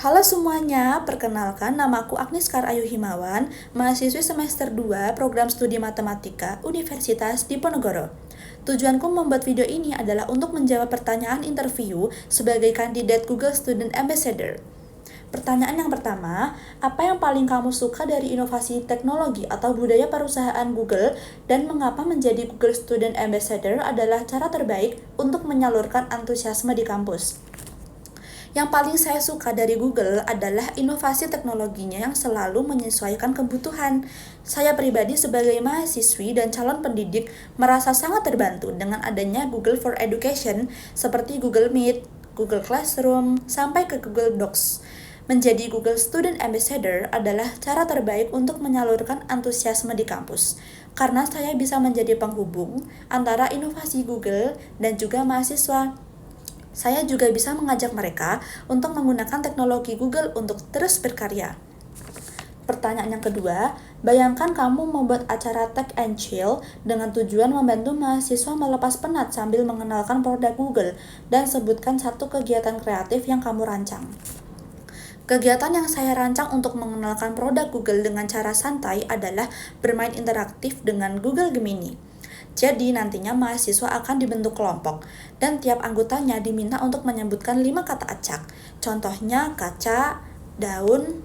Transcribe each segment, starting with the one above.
Halo semuanya, perkenalkan namaku Agnieszka Ayu Himawan, mahasiswi semester 2 Program Studi Matematika Universitas Diponegoro. Tujuanku membuat video ini adalah untuk menjawab pertanyaan interview sebagai kandidat Google Student Ambassador. Pertanyaan yang pertama, apa yang paling kamu suka dari inovasi teknologi atau budaya perusahaan Google dan mengapa menjadi Google Student Ambassador adalah cara terbaik untuk menyalurkan antusiasme di kampus? Yang paling saya suka dari Google adalah inovasi teknologinya yang selalu menyesuaikan kebutuhan. Saya pribadi sebagai mahasiswi dan calon pendidik merasa sangat terbantu dengan adanya Google for Education seperti Google Meet, Google Classroom, sampai ke Google Docs. Menjadi Google Student Ambassador adalah cara terbaik untuk menyalurkan antusiasme di kampus, karena saya bisa menjadi penghubung antara inovasi Google dan juga mahasiswa. Saya juga bisa mengajak mereka untuk menggunakan teknologi Google untuk terus berkarya. Pertanyaan yang kedua, bayangkan kamu membuat acara Tech and Chill dengan tujuan membantu mahasiswa melepas penat sambil mengenalkan produk Google dan sebutkan satu kegiatan kreatif yang kamu rancang. Kegiatan yang saya rancang untuk mengenalkan produk Google dengan cara santai adalah bermain interaktif dengan Google Gemini. Jadi nantinya mahasiswa akan dibentuk kelompok dan tiap anggotanya diminta untuk menyebutkan 5 kata acak. Contohnya kaca, daun,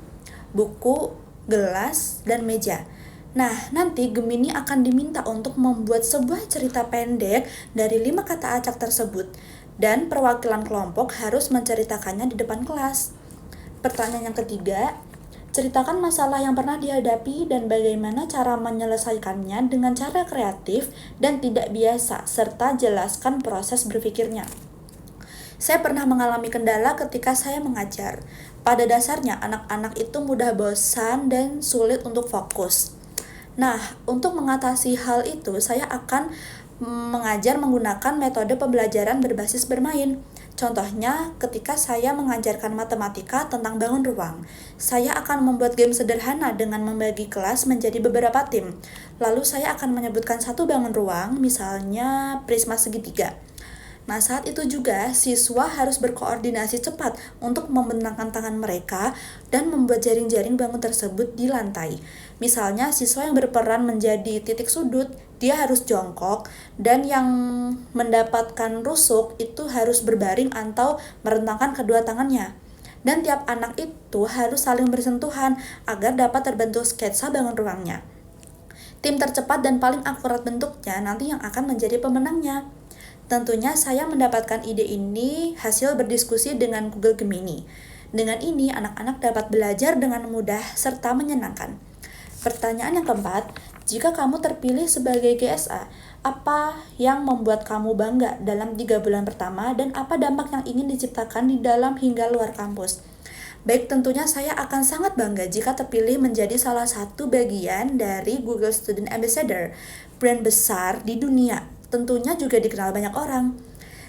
buku, gelas, dan meja. Nah, nanti Gemini akan diminta untuk membuat sebuah cerita pendek dari 5 kata acak tersebut dan perwakilan kelompok harus menceritakannya di depan kelas. Pertanyaan yang ketiga, ceritakan masalah yang pernah dihadapi dan bagaimana cara menyelesaikannya dengan cara kreatif dan tidak biasa, serta jelaskan proses berpikirnya. Saya pernah mengalami kendala ketika saya mengajar. Pada dasarnya, anak-anak itu mudah bosan dan sulit untuk fokus. Nah, untuk mengatasi hal itu, saya akan mengajar menggunakan metode pembelajaran berbasis bermain. Contohnya, ketika saya mengajarkan matematika tentang bangun ruang, saya akan membuat game sederhana dengan membagi kelas menjadi beberapa tim. Lalu saya akan menyebutkan satu bangun ruang, misalnya prisma segitiga. Nah, saat itu juga siswa harus berkoordinasi cepat untuk membentangkan tangan mereka dan membuat jaring-jaring bangun tersebut di lantai. Misalnya, siswa yang berperan menjadi titik sudut, dia harus jongkok, dan yang mendapatkan rusuk itu harus berbaring atau merentangkan kedua tangannya. Dan tiap anak itu harus saling bersentuhan agar dapat terbentuk sketsa bangun ruangnya. Tim tercepat dan paling akurat bentuknya nanti yang akan menjadi pemenangnya. Tentunya saya mendapatkan ide ini hasil berdiskusi dengan Google Gemini. Dengan ini, anak-anak dapat belajar dengan mudah serta menyenangkan. Pertanyaan yang keempat, jika kamu terpilih sebagai GSA, apa yang membuat kamu bangga dalam 3 bulan pertama dan apa dampak yang ingin diciptakan di dalam hingga luar kampus? Baik, tentunya saya akan sangat bangga jika terpilih menjadi salah satu bagian dari Google Student Ambassador, brand besar di dunia. Tentunya juga dikenal banyak orang.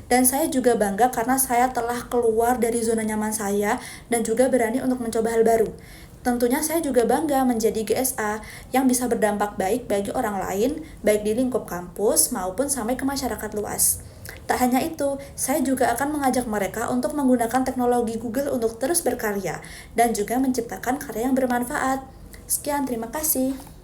Dan saya juga bangga karena saya telah keluar dari zona nyaman saya dan juga berani untuk mencoba hal baru. Tentunya saya juga bangga menjadi GSA yang bisa berdampak baik bagi orang lain, baik di lingkup kampus maupun sampai ke masyarakat luas. Tak hanya itu, saya juga akan mengajak mereka untuk menggunakan teknologi Google untuk terus berkarya dan juga menciptakan karya yang bermanfaat. Sekian, terima kasih.